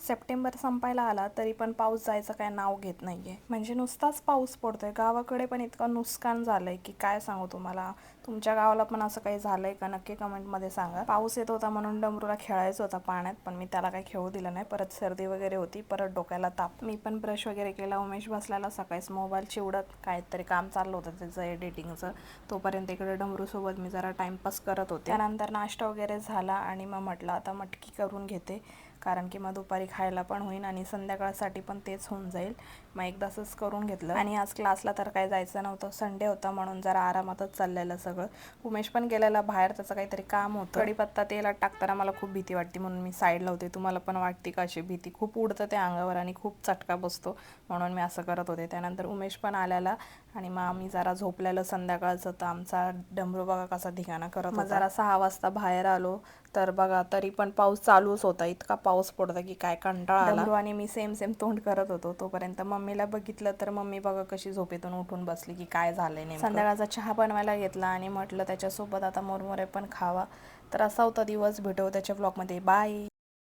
September संपायला आला तरी पण पाऊस जायचं काय नाव घेत नाहीये. म्हणजे नुसताच पाऊस पडतोय. गावाकडे पण इतकं नुकसान झालंय की काय सांगू तुम्हाला. तुमच्या गावाला पण असं काही झालंय का नक्की कमेंटमध्ये सांगा. पाऊस येत होता म्हणून डमरूला खेळायचं होता पाण्यात, पण मी त्याला काही खेळू दिलं नाही. परत सर्दी वगैरे होती, परत डोक्याला ताप. मी पण ब्रश वगैरे केला. उमेश बसलेला सकाळीच मोबाईल चिवडत, काहीतरी काम चाललं होतं त्याचं एडिटिंगचं. तोपर्यंत इकडे डमरूसोबत मी जरा टाइमपास करत होते. त्यानंतर नाश्ता वगैरे झाला आणि मग म्हटलं आता मटकी करून घेते, कारण की मग दुपारी खायला पण होईल आणि संध्याकाळसाठी पण तेच होऊन जाईल. मग एकदाच करून घेतलं. आणि आज क्लासला तर काही जायचं नव्हतं, संडे होता म्हणून जरा आरामातच चाललेलं सगळं. उमेश पण गेलेला बाहेर, त्याचं काहीतरी काम होतं. कढीपत्ता तेलात टाकताना मला खूप भीती वाटते म्हणून मी साईडला होते. तुम्हाला पण वाटते का अशी भीती? खूप उडतं ते अंगावर आणि खूप चटका बसतो, म्हणून मी असं करत होते. त्यानंतर उमेश पण आल्याला आणि मग आम्ही जरा झोपलेलं संध्याकाळचं. तर आमचा डमरू बघा कसा धिगाणा करत होता. मग जरा 6 वाजता बाहेर आलो तर बघा तरी पण पाऊस चालूच होता. इतका पाऊस पडतो की काय कंटाळा आला. डमरू आणि मी सेम तोंड करत होतो. तोपर्यंत मम्मीला बघितलं तर मम्मी बघा कशी झोपेतून उठून बसली की काय झालंय नेमकं. संध्याकाळचा चहा बनवायला घेतला आणि म्हटलं त्याच्यासोबत आता मुरमुरे पण खावा. तर असा होता दिवस. भेटू त्याच्या ब्लॉगमध्ये. बाय.